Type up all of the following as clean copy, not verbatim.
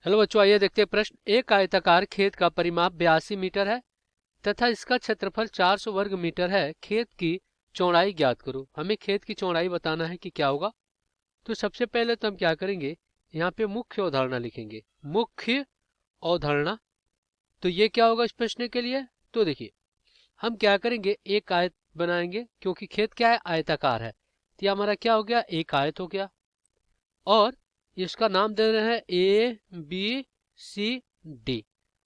Hello बच्चों, आइए देखते हैं प्रश्न। एक आयताकार खेत का परिमाप 82 मीटर है तथा इसका क्षेत्रफल 400 वर्ग मीटर है। खेत की चौड़ाई ज्ञात करो। हमें खेत की चौड़ाई बताना है कि क्या होगा। तो सबसे पहले तो हम क्या करेंगे, यहाँ पे मुख्य अवधारणा लिखेंगे। मुख्य अवधारणा, तो ये क्या होगा इस प्रश्न के लिए। तो देखिए, हम क्या करेंगे, एक आयत बनाएंगे क्योंकि खेत क्या है, आयताकार है। तो ये हमारा क्या हो गया, एक आयत हो गया। और इसका नाम दे रहे हैं ABCD।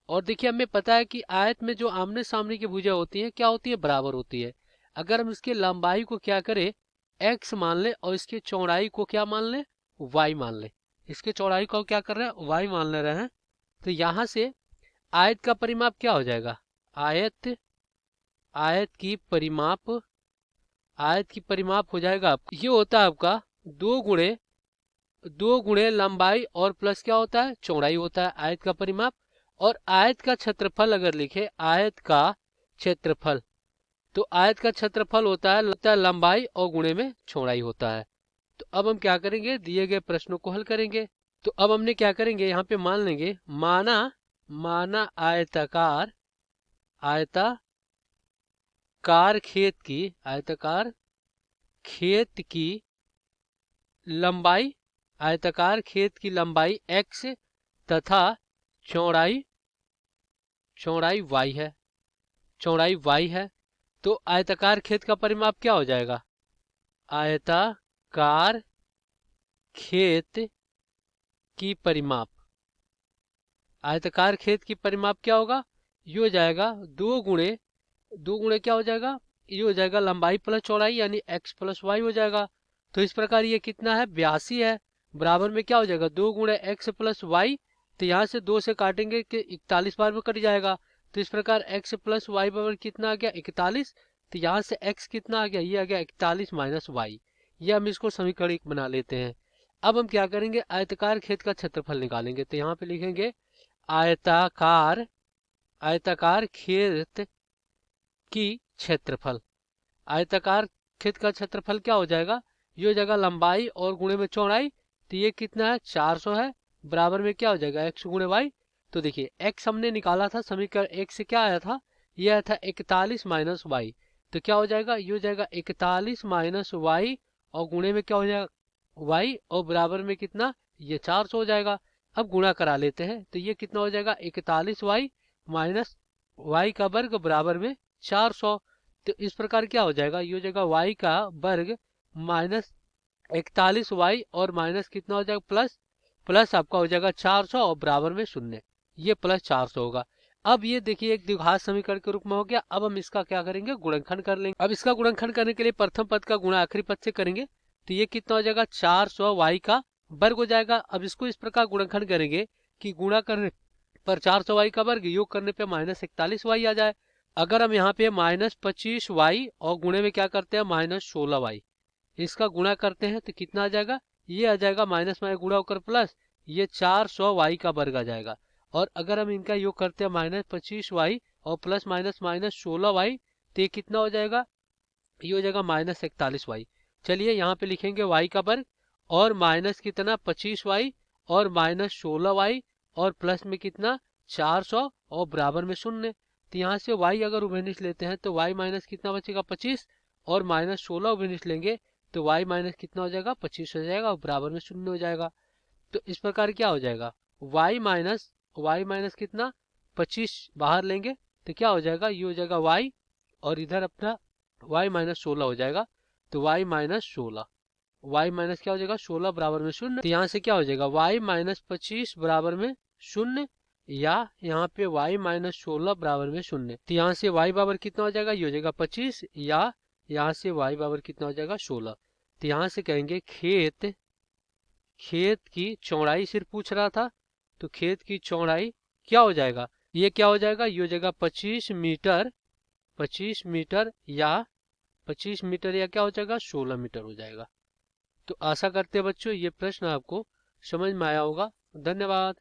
और देखिए, हमें पता है कि आयत में जो आमने सामने की भुजा होती है क्या होती है, बराबर होती है। अगर हम इसकी लंबाई को क्या करें, x मान ले, और इसकी चौड़ाई को क्या मान ले, y मान ले। इसकी चौड़ाई को क्या कर रहे हैं, y मान ले रहे हैं। तो यहाँ से आयत का परिमाप क्या हो जाएगा, आयत आयत की परिमाप आयत की परिमाप हो जाएगा, ये होता है आपका दो गुणे लंबाई और प्लस क्या होता है, चौड़ाई होता है आयत का परिमाप। और आयत का क्षेत्रफल अगर लिखे, आयत का क्षेत्रफल, तो आयत का क्षेत्रफल होता है लंबाई और गुणे में चौड़ाई होता है। तो अब हम क्या करेंगे, दिए गए प्रश्नों को हल करेंगे। तो अब हमने क्या करेंगे, यहाँ पे मान लेंगे, माना माना आयताकार खेत की लंबाई, आयताकार खेत की लंबाई x तथा चौड़ाई चौड़ाई y है, चौड़ाई y है। तो आयताकार खेत का परिमाप क्या हो जाएगा, आयताकार खेत की परिमाप, आयताकार खेत की परिमाप क्या होगा, ये हो जाएगा दो गुणे क्या हो जाएगा, ये हो जाएगा लंबाई प्लस चौड़ाई यानी x प्लस वाई हो जाएगा। तो इस प्रकार ये कितना है, 82 है। बराबर में क्या हो जाएगा, दो गुणे एक्स प्लस वाई। तो यहाँ से दो से काटेंगे कि 41 बार में कट जाएगा। तो इस प्रकार x प्लस वाई बराबर कितना आ गया, 41। तो यहाँ से x कितना आ गया, ये आ गया 41 माइनस वाई। ये हम इसको समीकरण एक बना लेते हैं। अब हम क्या करेंगे, आयताकार खेत का क्षेत्रफल निकालेंगे। तो यहाँ पे लिखेंगे आयताकार आयताकार खेत की क्षेत्रफल। आयताकार खेत का क्षेत्रफल क्या हो जाएगा, ये हो जाएगा लंबाई और गुणे में चौड़ाई। तो ये कितना है, 400 है। बराबर में क्या हो जाएगा, x गुणे वाई। तो देखिए, x हमने निकाला था समीकरण एक से, क्या आया था, ये आया था 41 माइनस वाई। तो क्या हो जाएगा, ये हो जाएगा 41 माइनस वाई, और गुणे में क्या हो जाएगा, y, और बराबर में कितना, ये 400 हो जाएगा। अब गुणा करा लेते हैं। तो ये कितना हो जाएगा, 41y माइनस वाई का वर्ग बराबर में 400। तो इस प्रकार क्या हो जाएगा, ये हो जाएगा y का वर्ग माइनस 41y, और माइनस कितना हो जाएगा, प्लस प्लस आपका हो जाएगा 400, और बराबर में शून्य। ये प्लस 400 होगा। अब ये देखिए एक द्विघात समीकरण के रूप में हो गया। अब हम इसका क्या करेंगे, गुणनखंड कर लेंगे। अब इसका गुणनखंड करने के लिए प्रथम पद का गुणा आखिरी पद से करेंगे। तो ये कितना हो जाएगा, 400 y का वर्ग हो जाएगा। अब इसको इस प्रकार गुणनखंड करेंगे कि गुणा करने पर 400 y का वर्ग, योग करने पे माइनस 41 y आ जाए। अगर हम यहाँ पे माइनस 25 वाई और गुणे में क्या करते हैं, माइनस 16 वाई, इसका गुणा करते हैं तो कितना आ जाएगा, ये आ जाएगा माइनस में गुणा होकर प्लस, ये 400 वाई का वर्ग आ जाएगा। और अगर हम इनका योग करते हैं माइनस 25 वाई और प्लस माइनस माइनस 16 वाई, तो ये कितना हो जाएगा, ये हो जाएगा माइनस 41 वाई। चलिए यहाँ पे लिखेंगे वाई का वर्ग, और माइनस कितना 25 वाई, और माइनस 16 वाई, और प्लस में कितना 400, और बराबर में शून्य। तो यहाँ से y अगर उभयनिष्ठ लेते हैं तो y माइनस कितना बचेगा 25, और माइनस 16 उभयनिष्ठ लेंगे तो y माइनस कितना हो जाएगा 25 हो जाएगा, और बराबर में शून्य हो जाएगा। तो इस प्रकार क्या हो जाएगा, y माइनस कितना 25 बाहर लेंगे तो क्या हो जाएगा, ये हो जाएगा y, और इधर अपना y माइनस 16 हो जाएगा। तो y माइनस 16, y माइनस क्या हो जाएगा 16 बराबर में शून्य। तो यहाँ से क्या हो जाएगा, y माइनस 25 बराबर में शून्य, या यहाँ पे y माइनस 16 बराबर में शून्य। तो यहाँ से y बराबर कितना हो जाएगा, ये हो जाएगा 25, या यहाँ से y बराबर कितना हो जाएगा 16। तो यहाँ से कहेंगे खेत की चौड़ाई सिर्फ पूछ रहा था, तो खेत की चौड़ाई क्या हो जाएगा, ये क्या हो जाएगा, ये हो जाएगा 25 मीटर, 25 मीटर, या 25 मीटर, या क्या हो जाएगा 16 मीटर हो जाएगा। तो आशा करते हैं बच्चों ये प्रश्न आपको समझ में आया होगा। धन्यवाद।